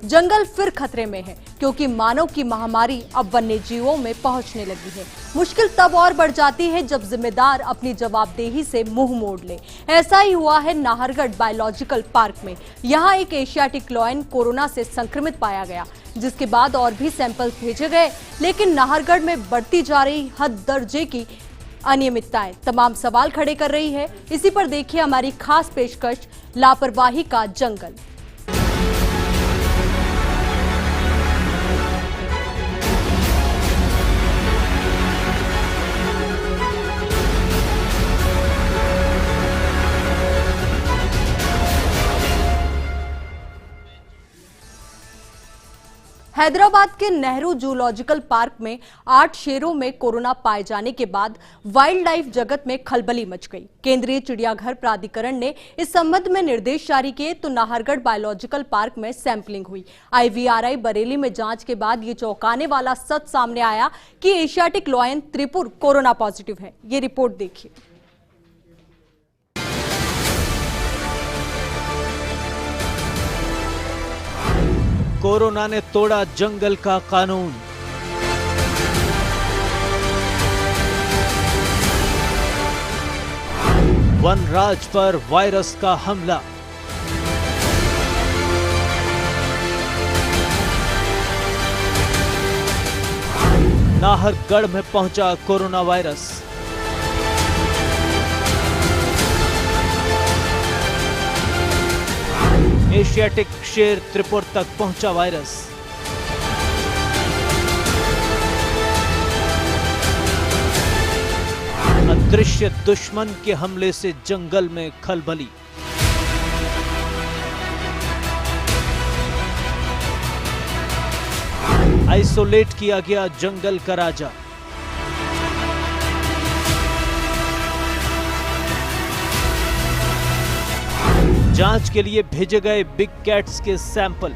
जंगल फिर खतरे में है क्योंकि मानव की महामारी अब वन्य जीवों में पहुंचने लगी है। मुश्किल तब और बढ़ जाती है जब जिम्मेदार अपनी जवाबदेही से मुंह मोड़ ले। ऐसा ही हुआ है नाहरगढ़ बायोलॉजिकल पार्क में। यहाँ एक एशियाटिक लॉयन कोरोना से संक्रमित पाया गया, जिसके बाद और भी सैंपल्स भेजे गए, लेकिन नाहरगढ़ में बढ़ती जा रही हद दर्जे की अनियमितताएं तमाम सवाल खड़े कर रही है। इसी पर देखिए हमारी खास पेशकश, लापरवाही का जंगल। हैदराबाद के नेहरू जूलॉजिकल पार्क में 8 शेरों में कोरोना पाए जाने के बाद वाइल्ड लाइफ जगत में खलबली मच गई। केंद्रीय चिड़ियाघर प्राधिकरण ने इस संबंध में निर्देश जारी किए तो नाहरगढ़ बायोलॉजिकल पार्क में सैंपलिंग हुई। IVRI बरेली में जांच के बाद ये चौंकाने वाला सच सामने आया कि एशियाटिक लॉयन त्रिपुर कोरोना पॉजिटिव है। ये रिपोर्ट देखिए। कोरोना ने तोड़ा जंगल का कानून। वनराज पर वायरस का हमला। नाहरगढ़ में पहुंचा कोरोना वायरस। एशियाटिक शेर त्रिपुर तक पहुंचा वायरस। अदृश्य दुश्मन के हमले से जंगल में खलबली। आइसोलेट किया गया जंगल का राजा। जांच के लिए भेजे गए बिग कैट्स के सैंपल।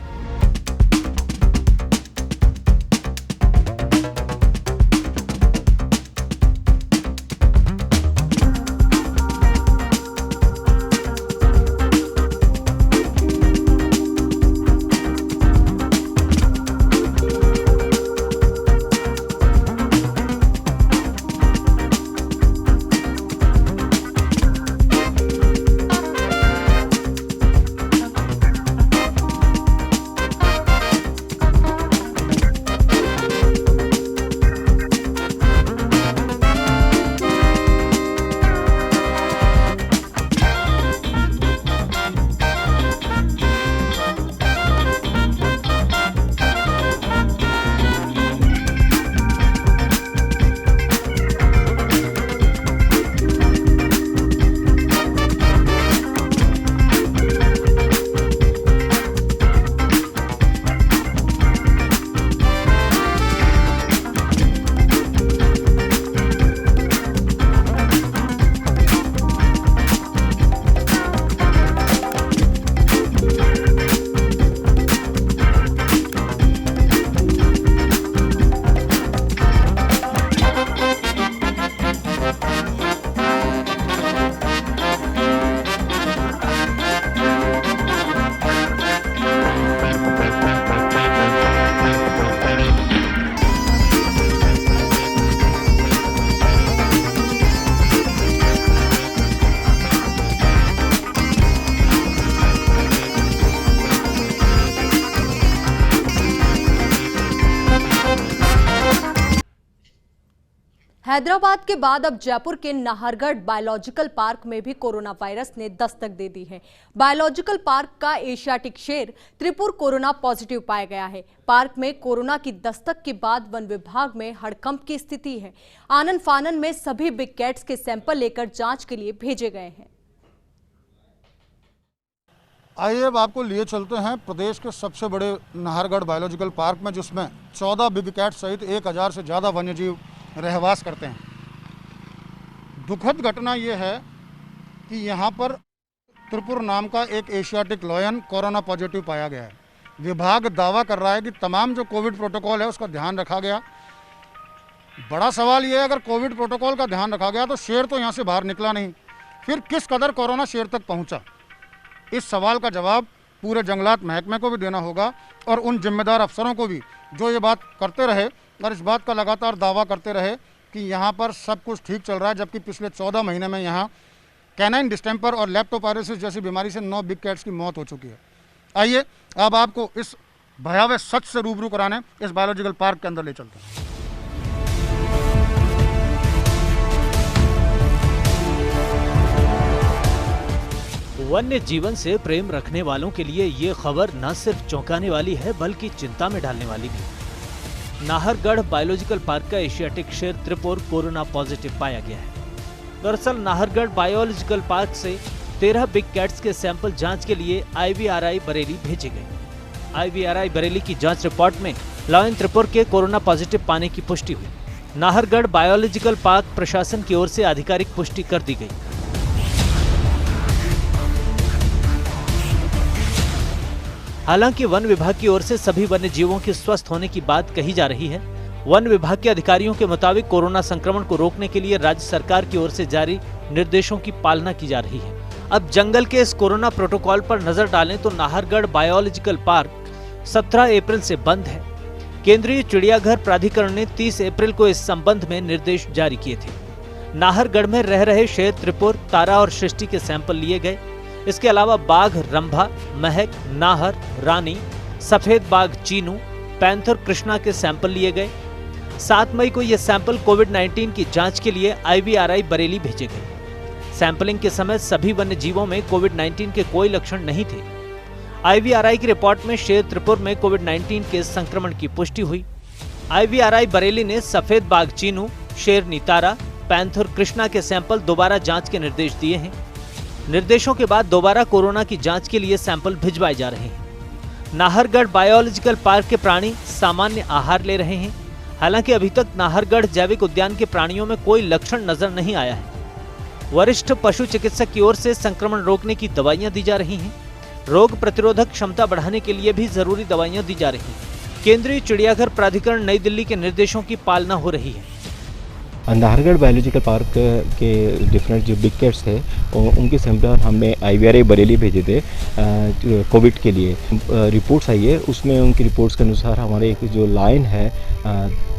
हैदराबाद के बाद अब जयपुर के नाहरगढ़ बायोलॉजिकल पार्क में भी कोरोना वायरस ने दस्तक दे दी है। बायोलॉजिकल पार्क का एशियाटिक शेर त्रिपुर कोरोना पॉजिटिव पाया गया है। पार्क में कोरोना की दस्तक के बाद वन विभाग में हड़कंप की स्थिति है। आनन फानन में सभी बिग कैट्स के सैंपल लेकर जांच के लिए भेजे गए हैं। आइए अब आपको लिए चलते हैं प्रदेश के सबसे बड़े नाहरगढ़ बायोलॉजिकल पार्क में, जिसमें 14 बिग कैट सहित 1000 से ज़्यादा वन्यजीव रहवास करते हैं। दुखद घटना यह है कि यहाँ पर त्रिपुर नाम का एक एशियाटिक लॉयन कोरोना पॉजिटिव पाया गया है। विभाग दावा कर रहा है कि तमाम जो कोविड प्रोटोकॉल है उसका ध्यान रखा गया। बड़ा सवाल यह है, अगर कोविड प्रोटोकॉल का ध्यान रखा गया तो शेर तो यहाँ से बाहर निकला नहीं, फिर किस कदर कोरोना शेर तक पहुँचा? इस सवाल का जवाब पूरे जंगलात महकमे को भी देना होगा और उन जिम्मेदार अफसरों को भी जो ये बात करते रहे और इस बात का लगातार दावा करते रहे कि यहाँ पर सब कुछ ठीक चल रहा है, जबकि पिछले 14 महीने में यहाँ कैनाइन डिस्टेंपर और लेप्टोपायरोसिस जैसी बीमारी से 9 बिग कैट्स की मौत हो चुकी है। आइए अब आपको इस भयावह सच से रूबरू कराने इस बायोलॉजिकल पार्क के अंदर ले चलते हैं। वन्य जीवन से प्रेम रखने वालों के लिए ये खबर न सिर्फ चौंकाने वाली है बल्कि चिंता में डालने वाली भी। नाहरगढ़ बायोलॉजिकल पार्क का एशियाटिक शेर त्रिपुर कोरोना पॉजिटिव पाया गया है। दरअसल नाहरगढ़ बायोलॉजिकल पार्क से 13 बिग कैट्स के सैंपल जांच के लिए IVRI बरेली भेजे गए। IVRI बरेली की जांच रिपोर्ट में लायन त्रिपुर के कोरोना पॉजिटिव पाने की पुष्टि हुई। नाहरगढ़ बायोलॉजिकल पार्क प्रशासन की ओर से आधिकारिक पुष्टि कर दी गई। हालांकि वन विभाग की ओर से सभी वन्य जीवों के स्वस्थ होने की बात कही जा रही है। वन विभाग के अधिकारियों के मुताबिक कोरोना संक्रमण को रोकने के लिए राज्य सरकार की ओर से जारी निर्देशों की पालना की जा रही है। अब जंगल के इस कोरोना प्रोटोकॉल पर नजर डालें तो नाहरगढ़ बायोलॉजिकल पार्क 17 अप्रैल से बंद है। केंद्रीय चिड़ियाघर प्राधिकरण ने 30 अप्रैल को इस संबंध में निर्देश जारी किए थे। नाहरगढ़ में रह रहे शेर त्रिपुर, तारा और सृष्टि के सैंपल लिए गए। इसके अलावा बाघ रंभा, महक, नाहर, रानी, सफेद बाघ चीनू, पैंथर कृष्णा के सैंपल लिए गए। 7 मई को ये सैंपल कोविड-19 की जांच के लिए IVRI बरेली भेजे गए। सैंपलिंग के समय सभी वन्य जीवों में कोविड-19 के कोई लक्षण नहीं थे। IVRI की रिपोर्ट में शेर त्रिपुर में कोविड-19 के संक्रमण की पुष्टि हुई। IVRI बरेली ने सफेद बाघ चीनू, शेरनी तारा, पैंथर कृष्णा के सैंपल दोबारा जांच के निर्देश दिए हैं। निर्देशों के बाद दोबारा कोरोना की जांच के लिए सैंपल भिजवाए जा रहे हैं। नाहरगढ़ बायोलॉजिकल पार्क के प्राणी सामान्य आहार ले रहे हैं। हालांकि अभी तक नाहरगढ़ जैविक उद्यान के प्राणियों में कोई लक्षण नजर नहीं आया है। वरिष्ठ पशु चिकित्सक की ओर से संक्रमण रोकने की दवाइयां दी जा रही हैं। रोग प्रतिरोधक क्षमता बढ़ाने के लिए भी जरूरी दवाइयां दी जा रही हैं। केंद्रीय चिड़ियाघर प्राधिकरण नई दिल्ली के निर्देशों की पालना हो रही है। नाहरगढ़ बायोलॉजिकल पार्क के डिफरेंट जो बिग कैट्स थे उनके सैंपल हमने IVRI बरेली भेजे थे कोविड के लिए। रिपोर्ट्स आई है, उसमें उनकी रिपोर्ट्स के अनुसार हमारे एक जो लायन है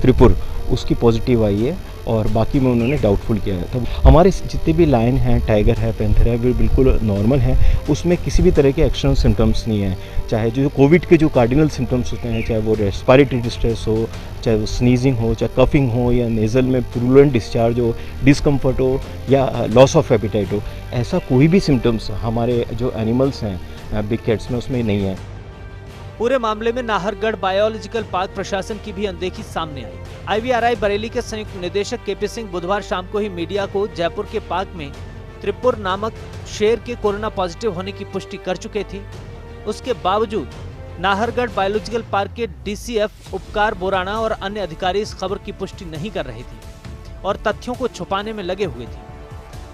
त्रिपुर उसकी पॉजिटिव आई है और बाकी में उन्होंने डाउटफुल किया है। तो हमारे जितने भी लायन हैं, टाइगर है, पैंथर है, वो बिल्कुल नॉर्मल हैं। उसमें किसी भी तरह के एक्सटर्नल सिम्टम्स नहीं हैं। चाहे जो कोविड के जो कार्डिनल सिम्टम्स होते हैं, चाहे वो रेस्पिरेटरी डिस्ट्रेस हो, चाहे वो स्नीजिंग हो, चाहे कफिंग हो या नेज़ल में पुरुलेंट डिस्चार्ज हो, डिस्कम्फर्ट हो या लॉस ऑफ एपिटाइट हो, ऐसा कोई भी सिम्टम्स हमारे जो एनिमल्स हैं बिग कैट्स में उसमें नहीं है। पूरे मामले में नाहरगढ़ बायोलॉजिकल पार्क प्रशासन की भी अनदेखी सामने आई। IVRI बरेली के संयुक्त निदेशक KP सिंह बुधवार शाम को ही मीडिया को जयपुर के पार्क में त्रिपुर नामक शेर के कोरोना पॉजिटिव होने की पुष्टि कर चुके थे। उसके बावजूद नाहरगढ़ बायोलॉजिकल पार्क के DCF उपकार बोराना और अन्य अधिकारी इस खबर की पुष्टि नहीं कर रहे थे और तथ्यों को छुपाने में लगे हुए थे।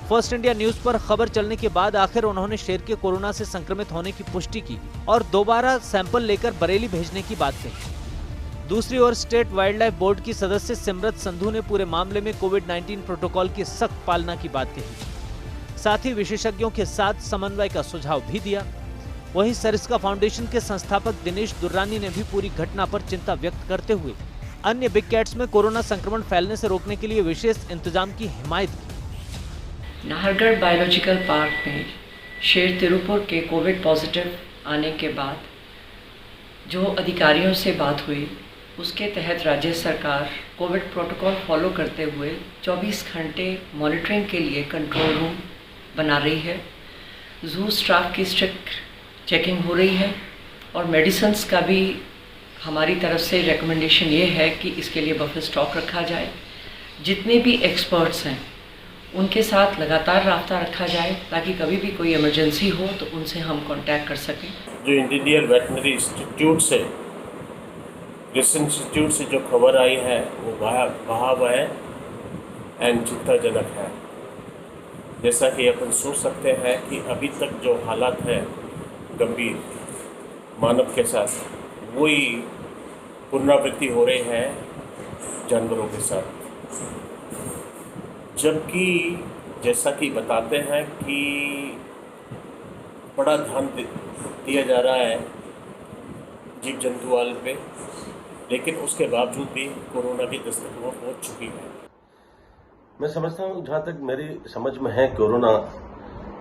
फर्स्ट इंडिया न्यूज पर खबर चलने के बाद आखिर उन्होंने शेर के कोरोना से संक्रमित होने की पुष्टि की और दोबारा सैंपल लेकर बरेली भेजने की बात कही। दूसरी ओर स्टेट वाइल्ड लाइफ बोर्ड की सदस्य सिमरत संधू ने पूरे मामले में कोविड-19 प्रोटोकॉल की सख्त पालना की बात कही। साथ ही विशेषज्ञों के साथ समन्वय का सुझाव भी दिया। वहीं सरिस्का फाउंडेशन के संस्थापक दिनेश दुर्रानी ने भी पूरी घटना पर चिंता व्यक्त करते हुए अन्य बिग कैट्स में कोरोना संक्रमण फैलने से रोकने के लिए विशेष इंतजाम की हिमायत की। नाहरगढ़ बायोलॉजिकल पार्क में शेर तिरुपुर के कोविड पॉजिटिव आने के बाद जो अधिकारियों से बात हुई उसके तहत राज्य सरकार कोविड प्रोटोकॉल फॉलो करते हुए 24 घंटे मॉनिटरिंग के लिए कंट्रोल रूम बना रही है। जू स्टाफ की स्ट्रिक्ट चेकिंग हो रही है और मेडिसिन्स का भी हमारी तरफ से रिकमेंडेशन ये है कि इसके लिए बफर स्टॉक रखा जाए। जितने भी एक्सपर्ट्स हैं उनके साथ लगातार राब्ता रखा जाए ताकि कभी भी कोई इमरजेंसी हो तो उनसे हम कांटेक्ट कर सकें। जो इंडियन वेटनरी इंस्टीट्यूट से इंस्टीट्यूट से जो खबर आई है वो भयावह एंड चिंताजनक है। जैसा कि अपन सोच सकते हैं कि अभी तक जो हालात है गंभीर मानव के साथ वही पुनरावृत्ति हो रही है जानवरों के साथ। जबकि जैसा कि बताते हैं कि बड़ा ध्यान दिया जा रहा है जीव जंतुआल पे, लेकिन उसके बावजूद भी कोरोना की दस्तक वो पहुंच चुकी है। मैं समझता हूँ, जहाँ तक मेरी समझ में है, कोरोना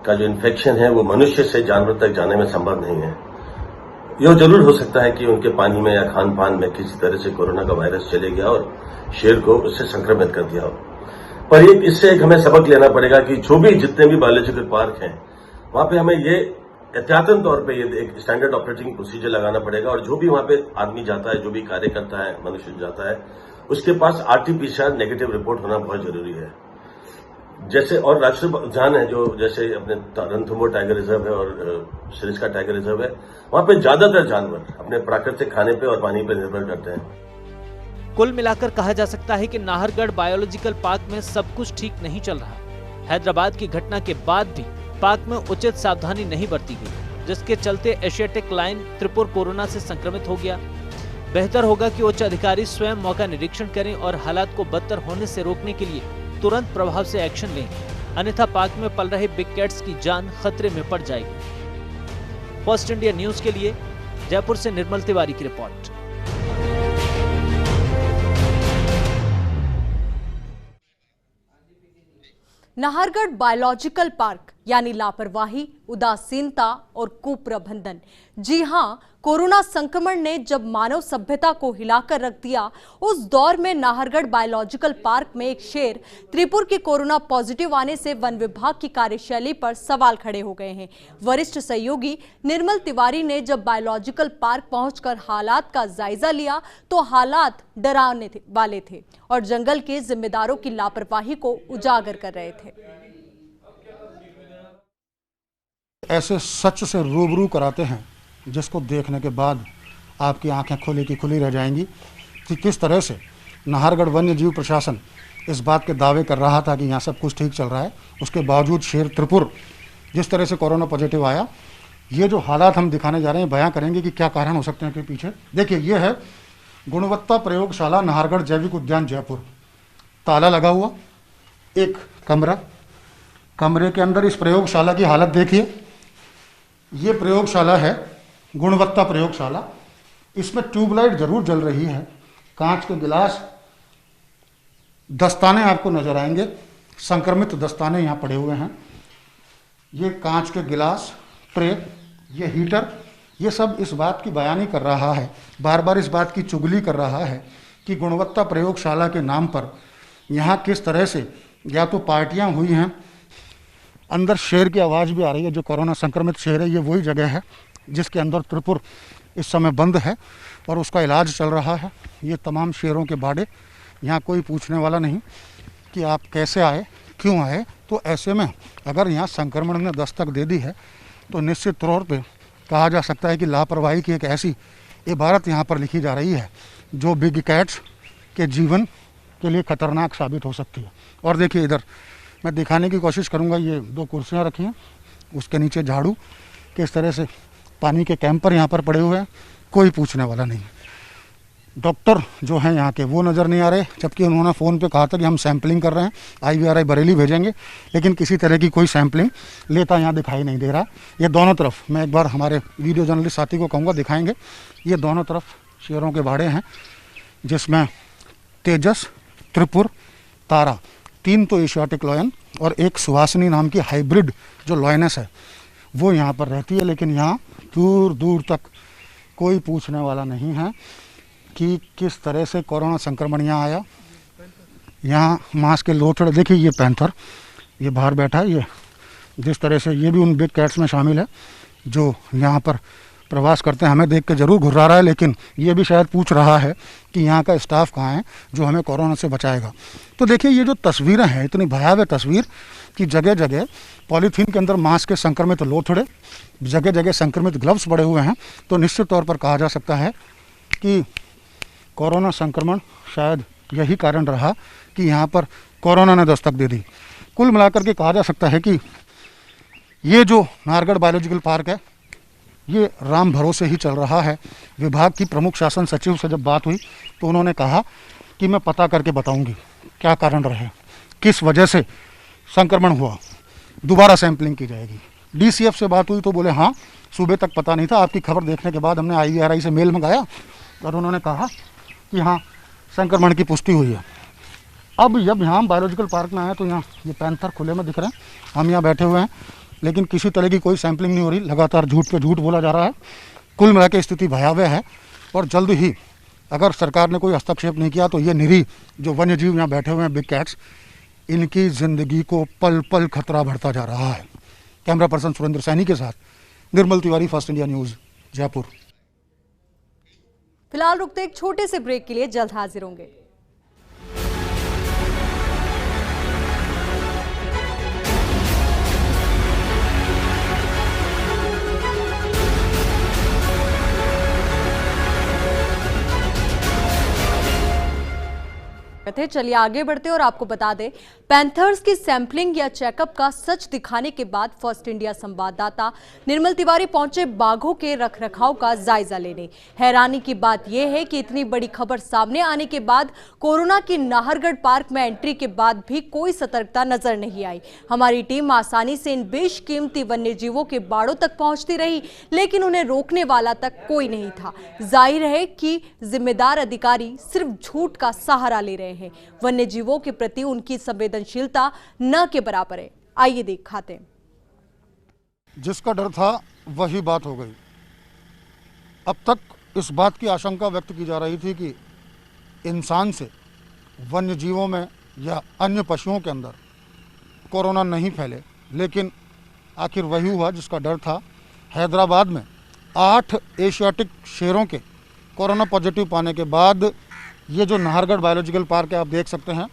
का जो इन्फेक्शन है वो मनुष्य से जानवर तक जाने में संभव नहीं है। यह जरूर हो सकता है कि उनके पानी में या खान पान में किसी तरह से कोरोना का वायरस चले गया और शेर को उससे संक्रमित कर दिया हो। पर इससे एक हमें सबक लेना पड़ेगा कि जो भी जितने भी बायोलॉजिकल पार्क हैं वहां पे हमें ये एहतियातन तौर पे ये एक स्टैंडर्ड ऑपरेटिंग प्रोसीजर लगाना पड़ेगा और जो भी वहां पे आदमी जाता है, जो भी कार्य करता है, मनुष्य जाता है, उसके पास RT-PCR नेगेटिव रिपोर्ट होना बहुत जरूरी है। जैसे और राष्ट्रीय उद्यान है जो जैसे अपने रणथंभौर टाइगर रिजर्व है और सरिस्का टाइगर रिजर्व है, वहां पे ज्यादातर जानवर अपने प्राकृतिक खाने पे और पानी पे निर्भर करते हैं। कुल मिलाकर कहा जा सकता है कि नाहरगढ़ बायोलॉजिकल पार्क में सब कुछ ठीक नहीं चल रहा। हैदराबाद की घटना के बाद भी पार्क में उचित सावधानी नहीं बरती गई, जिसके चलते एशियाटिक लायन त्रिपुर कोरोना से संक्रमित हो गया। बेहतर होगा कि उच्च अधिकारी स्वयं मौका निरीक्षण करें और हालात को बदतर होने से रोकने के लिए तुरंत प्रभाव से एक्शन लें, अन्यथा पार्क में पल रहे बिग कैट्स की जान खतरे में पड़ जाएगी। फर्स्ट इंडिया न्यूज के लिए जयपुर से निर्मल तिवारी की रिपोर्ट। नाहरगढ़ बायोलॉजिकल पार्क यानी लापरवाही, उदासीनता और कुप्रबंधन। जी हां, कोरोना संक्रमण ने जब मानव सभ्यता को हिलाकर रख दिया, उस दौर में नाहरगढ़ बायोलॉजिकल पार्क में एक शेर त्रिपुर के कोरोना पॉजिटिव आने से वन विभाग की कार्यशैली पर सवाल खड़े हो गए हैं। वरिष्ठ सहयोगी निर्मल तिवारी ने जब बायोलॉजिकल पार्क पहुंचकर हालात का जायजा लिया तो हालात डरावने वाले थे और जंगल के जिम्मेदारों की लापरवाही को उजागर कर रहे थे। ऐसे सच से रूबरू कराते हैं जिसको देखने के बाद आपकी आंखें खुली की खुली रह जाएंगी कि किस तरह से नाहरगढ़ वन्य जीव प्रशासन इस बात के दावे कर रहा था कि यहाँ सब कुछ ठीक चल रहा है, उसके बावजूद शेर त्रिपुर जिस तरह से कोरोना पॉजिटिव आया। ये जो हालात हम दिखाने जा रहे हैं, बयां करेंगे कि क्या कारण हो सकते हैं के पीछे। देखिए, ये है गुणवत्ता प्रयोगशाला नाहरगढ़ जैविक उद्यान जयपुर। ताला लगा हुआ एक कमरे के अंदर इस प्रयोगशाला की हालत देखिए। ये प्रयोगशाला है गुणवत्ता प्रयोगशाला। इसमें ट्यूबलाइट जरूर जल रही है, कांच के गिलास, दस्ताने आपको नजर आएंगे, संक्रमित दस्ताने यहाँ पड़े हुए हैं। ये कांच के गिलास, ट्रे, ये हीटर, ये सब इस बात की बयानी कर रहा है, बार बार इस बात की चुगली कर रहा है कि गुणवत्ता प्रयोगशाला के नाम पर यहाँ किस तरह से या तो पार्टियाँ हुई हैं। अंदर शेर की आवाज़ भी आ रही है। जो कोरोना संक्रमित शेर है, ये वही जगह है जिसके अंदर त्रिपुर इस समय बंद है और उसका इलाज चल रहा है। ये तमाम शेरों के बाड़े, यहाँ कोई पूछने वाला नहीं कि आप कैसे आए, क्यों आए। तो ऐसे में अगर यहाँ संक्रमण ने दस्तक दे दी है तो निश्चित तौर पे कहा जा सकता है कि लापरवाही की एक ऐसी इबारत यहाँ पर लिखी जा रही है जो बिग कैट्स के जीवन के लिए खतरनाक साबित हो सकती है। और देखिए, इधर मैं दिखाने की कोशिश करूंगा, ये 2 कुर्सियां रखी हैं, उसके नीचे झाड़ू, किस तरह से पानी के कैंपर यहाँ पर पड़े हुए हैं, कोई पूछने वाला नहीं। डॉक्टर जो हैं यहाँ के वो नज़र नहीं आ रहे, जबकि उन्होंने फ़ोन पे कहा था कि हम सैंपलिंग कर रहे हैं, IVRI बरेली भेजेंगे, लेकिन किसी तरह की कोई सैंपलिंग लेता यहाँ दिखाई नहीं दे रहा। ये दोनों तरफ, मैं एक बार हमारे वीडियो जर्नलिस्ट साथी को कहूँगा दिखाएंगे, ये दोनों तरफ शेरों के बाड़े हैं जिसमें तेजस, त्रिपुर, तारा, 3 तो एशियाटिक लॉयन और एक सुहासिनी नाम की हाइब्रिड जो लॉयनेस है वो यहाँ पर रहती है। लेकिन यहाँ दूर दूर तक कोई पूछने वाला नहीं है कि किस तरह से कोरोना संक्रमण यहाँ आया। यहाँ मांस के लोथड़े, देखिए ये पैंथर, ये बाहर बैठा है, ये जिस तरह से ये भी उन बिग कैट्स में शामिल है जो यहाँ पर प्रवास करते हैं। हमें देख के जरूर घुर्रा रहा है, लेकिन ये भी शायद पूछ रहा है कि यहाँ का स्टाफ कहाँ है जो हमें कोरोना से बचाएगा। तो देखिए, ये जो तस्वीरें हैं, इतनी भयावह तस्वीर कि जगह जगह पॉलीथीन के अंदर मांस के संक्रमित लोथड़े, जगह जगह संक्रमित ग्लव्स पड़े हुए हैं। तो निश्चित तौर पर कहा जा सकता है कि कोरोना संक्रमण शायद यही कारण रहा कि यहाँ पर कोरोना ने दस्तक दे दी। कुल मिलाकर के कहा जा सकता है कि ये जो नाहरगढ़ बायोलॉजिकल पार्क है, ये राम भरोसे ही चल रहा है। विभाग की प्रमुख शासन सचिव से जब बात हुई तो उन्होंने कहा कि मैं पता करके बताऊंगी क्या कारण रहे, किस वजह से संक्रमण हुआ, दोबारा सैंपलिंग की जाएगी। DCF से बात हुई तो बोले हाँ, सुबह तक पता नहीं था। आपकी खबर देखने के बाद हमने IVRI से मेल मंगाया और उन्होंने कहा कि हाँ, संक्रमण की पुष्टि हुई है। अब जब यहाँ हम बायोलॉजिकल पार्क में आए तो यहाँ ये पैंथर खुले में दिख रहे हैं, हम यहाँ बैठे हुए हैं, लेकिन किसी तरह की कोई सैंपलिंग नहीं हो रही। लगातार झूठ पे झूठ बोला जा रहा है। कुल मिला के स्थिति भयावह है और जल्द ही अगर सरकार ने कोई हस्तक्षेप नहीं किया तो ये निरीह जो वन्य जीव यहाँ बैठे हुए हैं, बिग कैट्स, इनकी जिंदगी को पल पल खतरा बढ़ता जा रहा है। कैमरा पर्सन सुरेंद्र सैनी के साथ Nirmal Tiwari, First India News, Jaipur. फिलहाल रुकते एक छोटे से ब्रेक के लिए, जल्द हाजिर होंगे। चलिए आगे बढ़ते और आपको बता दें, पैंथर्स की सैंपलिंग या चेकअप का सच दिखाने के बाद फर्स्ट इंडिया संवाददाता निर्मल तिवारी पहुंचे बाघों के रखरखाव का जायजा लेने। हैरानी की बात यह है कि इतनी बड़ी खबर सामने आने के बाद कोरोना की नाहरगढ़ पार्क में एंट्री के बाद भी कोई सतर्कता नजर नहीं आई। हमारी टीम आसानी से इन बेशकीमती वन्य जीवों के बाड़ों तक पहुंचती रही, लेकिन उन्हें रोकने वाला तक कोई नहीं था। जाहिर है कि जिम्मेदार अधिकारी सिर्फ झूठ का सहारा ले रहे हैं। वन्य जीवों के प्रति उनकी संवेदनशीलता न के बराबर है। आइए दिखाते हैं। जिसका डर था वही बात हो गई। अब तक इस बात की आशंका व्यक्त की जा रही थी कि इंसान से वन्य जीवों में या अन्य पशुओं के अंदर कोरोना नहीं फैले, लेकिन आखिर वही हुआ जिसका डर था। हैदराबाद में 8 एशियाटिक शेरों के कोरोना पॉजिटिव पाने के बाद ये जो नाहरगढ़ बायोलॉजिकल पार्क है, आप देख सकते हैं,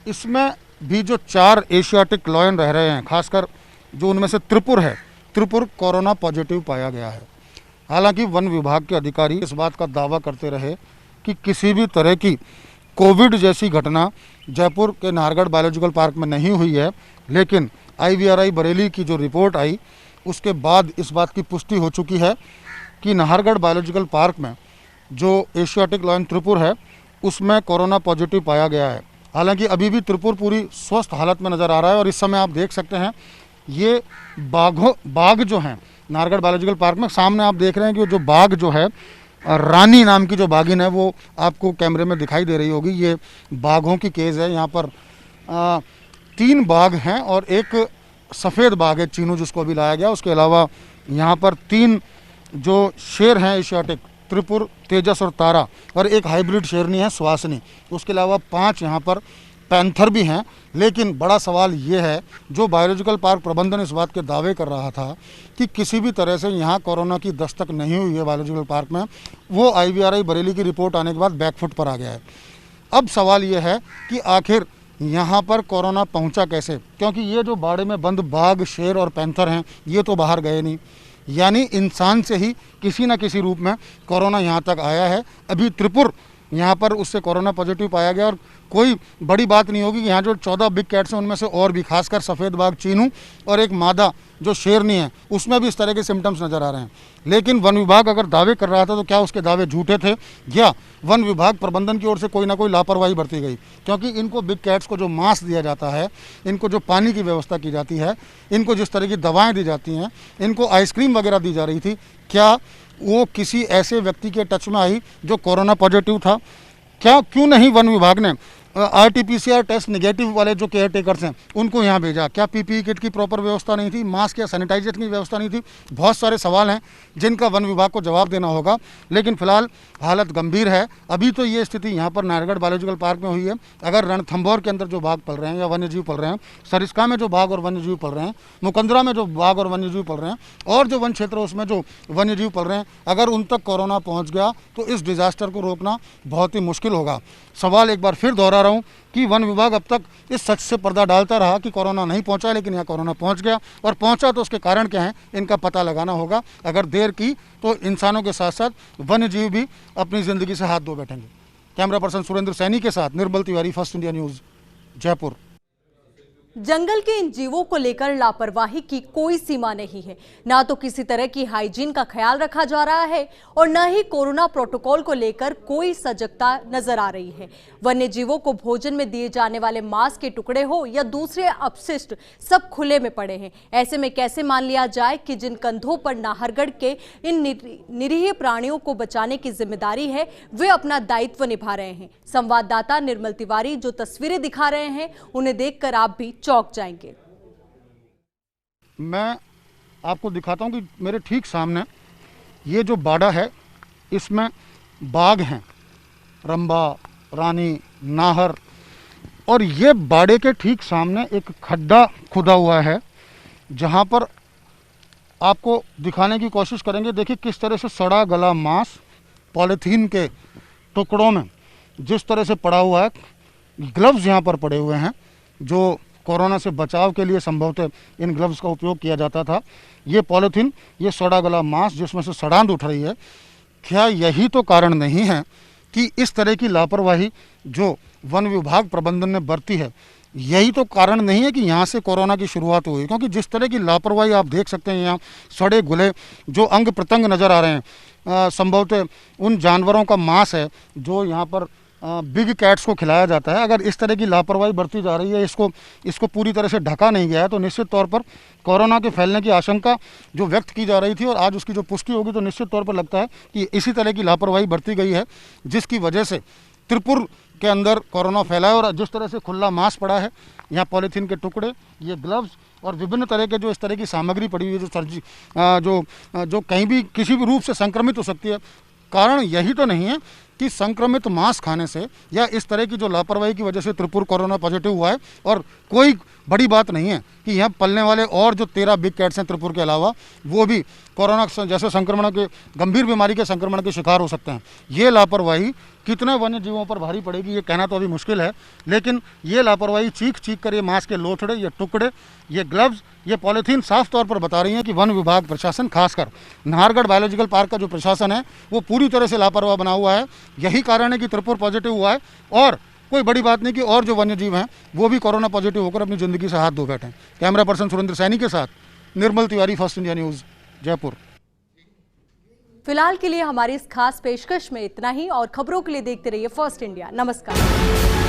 इसमें भी जो 4 एशियाटिक लॉयन रह रहे हैं, खासकर जो उनमें से त्रिपुर है, त्रिपुर कोरोना पॉजिटिव पाया गया है। हालांकि वन विभाग के अधिकारी इस बात का दावा करते रहे कि किसी भी तरह की कोविड जैसी घटना जयपुर के नाहरगढ़ बायोलॉजिकल पार्क में नहीं हुई है, लेकिन IVRI बरेली की जो रिपोर्ट आई उसके बाद इस बात की पुष्टि हो चुकी है कि नाहरगढ़ बायोलॉजिकल पार्क में जो एशियाटिक लॉयन त्रिपुर है उसमें कोरोना पॉजिटिव पाया गया है। हालांकि अभी भी त्रिपुर पूरी स्वस्थ हालत में नज़र आ रहा है और इस समय आप देख सकते हैं ये बाघ जो हैं नाहरगढ़ बायोलॉजिकल पार्क में, सामने आप देख रहे हैं कि जो बाघ जो है, रानी नाम की जो बाघिन है, वो आपको कैमरे में दिखाई दे रही होगी। ये बाघों की केज है। यहाँ पर 3 बाघ हैं और एक सफ़ेद बाघ है चीनू, जिसको अभी लाया गया। उसके अलावा यहाँ पर 3 जो शेर हैं एशियाटिक, त्रिपुर, तेजस और तारा, और एक हाइब्रिड शेरनी है सुहासिनी। उसके अलावा 5 यहाँ पर पैंथर भी हैं। लेकिन बड़ा सवाल ये है, जो बायोलॉजिकल पार्क प्रबंधन इस बात के दावे कर रहा था कि किसी भी तरह से यहाँ कोरोना की दस्तक नहीं हुई है बायोलॉजिकल पार्क में, वो IVRI बरेली की रिपोर्ट आने के बाद बैकफुट पर आ गया है। अब सवाल ये है कि आखिर यहाँ पर कोरोना पहुँचा कैसे, क्योंकि ये जो बाड़े में बंद बाघ, शेर और पैंथर हैं, ये तो बाहर गए नहीं, यानी इंसान से ही किसी न किसी रूप में कोरोना यहाँ तक आया है। अभी त्रिपुर यहाँ पर उससे कोरोना पॉजिटिव पाया गया और कोई बड़ी बात नहीं होगी कि यहाँ जो 14 बिग कैट्स हैं उनमें से और भी, खासकर सफ़ेद बाघ चीनू और एक मादा जो शेरनी है, उसमें भी इस तरह के सिम्टम्स नज़र आ रहे हैं। लेकिन वन विभाग अगर दावे कर रहा था तो क्या उसके दावे झूठे थे, या वन विभाग प्रबंधन की ओर से कोई ना कोई लापरवाही बरती गई? क्योंकि इनको बिग कैट्स को जो मांस दिया जाता है, इनको जो पानी की व्यवस्था की जाती है, इनको जिस तरह की दवाएँ दी जाती हैं, इनको आइसक्रीम वगैरह दी जा रही थी, क्या वो किसी ऐसे व्यक्ति के टच में आई जो कोरोना पॉजिटिव था? क्यों नहीं वन विभाग ने RT-PCR टेस्ट नेगेटिव वाले जो केयर टेकर्स हैं उनको यहाँ भेजा? क्या PPE किट की प्रॉपर व्यवस्था नहीं थी? मास्क या सैनिटाइजर की व्यवस्था नहीं थी? बहुत सारे सवाल हैं जिनका वन विभाग को जवाब देना होगा। लेकिन फिलहाल हालत गंभीर है। अभी तो ये स्थिति यहाँ पर नाहरगढ़ बायोलॉजिकल पार्क में हुई है। अगर रणथंभौर के अंदर जो बाघ पल रहे हैं या वन्यजीव पल रहे हैं, सरिस्का में जो बाघ और वन्यजीव पल रहे हैं, मुकंदरा में जो बाघ और वन्यजीव पल रहे हैं, और जो वन क्षेत्र उसमें जो वन्यजीव पल रहे हैं, अगर उन तक कोरोना पहुँच गया तो इस डिजास्टर को रोकना बहुत ही मुश्किल होगा। सवाल एक बार फिर दोहरा रहा हूँ कि वन विभाग अब तक इस सच से पर्दा डालता रहा कि कोरोना नहीं पहुंचा, लेकिन यहाँ कोरोना पहुंच गया, और पहुंचा तो उसके कारण क्या हैं इनका पता लगाना होगा। अगर देर की तो इंसानों के साथ साथ वन्य जीव भी अपनी ज़िंदगी से हाथ धो बैठेंगे। कैमरा पर्सन सुरेंद्र सैनी के साथ Nirmal Tiwari, First India News, Jaipur. जंगल के इन जीवों को लेकर लापरवाही की कोई सीमा नहीं है। ना तो किसी तरह की हाइजीन का ख्याल रखा जा रहा है और न ही कोरोना प्रोटोकॉल को लेकर कोई सजगता नजर आ रही है। वन्य जीवों को भोजन में दिए जाने वाले मांस के टुकड़े हो या दूसरे अपशिष्ट सब खुले में पड़े हैं। ऐसे में कैसे मान लिया जाए कि जिन कंधों पर नाहरगढ़ के इन निरीह प्राणियों को बचाने की जिम्मेदारी है, वे अपना दायित्व निभा रहे हैं। संवाददाता निर्मल तिवारी जो तस्वीरें दिखा रहे हैं, उन्हें देखकर आप भी चौंक जाएंगे। मैं आपको दिखाता हूं कि मेरे ठीक सामने ये जो बाड़ा है, इसमें बाघ हैं, रंबा, रानी, नाहर, और ये बाड़े के ठीक सामने एक खड्डा खुदा हुआ है जहां पर आपको दिखाने की कोशिश करेंगे। देखिए किस तरह से सड़ा गला मांस पॉलीथीन के टुकड़ों में जिस तरह से पड़ा हुआ है। ग्लव्स यहाँ पर पड़े हुए हैं जो कोरोना से बचाव के लिए संभवतः इन ग्लव्स का उपयोग किया जाता था। ये पॉलीथीन, ये सड़ा गला मांस जिसमें से सड़ांध उठ रही है, क्या यही तो कारण नहीं है कि इस तरह की लापरवाही जो वन विभाग प्रबंधन ने बरती है, यही तो कारण नहीं है कि यहाँ से कोरोना की शुरुआत हुई? क्योंकि जिस तरह की लापरवाही आप देख सकते हैं, यहाँ सड़े गुले जो अंग प्रत्यंग नज़र आ रहे हैं, संभवतः उन जानवरों का मांस है जो यहाँ पर बिग कैट्स को खिलाया जाता है। अगर इस तरह की लापरवाही बरती जा रही है, इसको पूरी तरह से ढका नहीं गया है, तो निश्चित तौर पर कोरोना के फैलने की आशंका जो व्यक्त की जा रही थी और आज उसकी जो पुष्टि होगी, तो निश्चित तौर पर लगता है कि इसी तरह की लापरवाही बरती गई है जिसकी वजह से त्रिपुर के अंदर कोरोना फैला है। और जिस तरह से खुला मांस पड़ा है, यहाँ पॉलीथीन के टुकड़े, ये ग्लव्स और विभिन्न तरह के जो इस तरह की सामग्री पड़ी हुई है जो कहीं भी किसी भी रूप से संक्रमित हो सकती है, कारण यही तो नहीं है कि संक्रमित मांस खाने से या इस तरह की जो लापरवाही की वजह से त्रिपुर कोरोना पॉजिटिव हुआ है। और कोई बड़ी बात नहीं है कि यहाँ पलने वाले और जो 13 बिग कैट्स हैं त्रिपुर के अलावा, वो भी कोरोना जैसे संक्रमण के गंभीर बीमारी के संक्रमण के शिकार हो सकते हैं। ये लापरवाही कितने वन्य जीवों पर भारी पड़ेगी ये कहना तो अभी मुश्किल है, लेकिन ये लापरवाही चीख चीख कर ये मांस के लोथड़े, ये टुकड़े, ये ग्लव्स, ये पॉलीथीन साफ तौर पर बता रही हैं कि वन विभाग प्रशासन, खासकर नाहरगढ़ बायोलॉजिकल पार्क का जो प्रशासन है, वो पूरी तरह से लापरवाह बना हुआ है। यही कारण है कि त्रिपुर पॉजिटिव हुआ है और कोई बड़ी बात नहीं कि और जो वन्य जीव हैं वो भी कोरोना पॉजिटिव होकर अपनी ज़िंदगी से हाथ धो बैठे। कैमरा पर्सन सुरेंद्र सैनी के साथ Nirmal Tiwari, First India News, Jaipur. फिलहाल के लिए हमारी इस खास पेशकश में इतना ही और खबरों के लिए देखते रहिए फर्स्ट इंडिया। नमस्कार।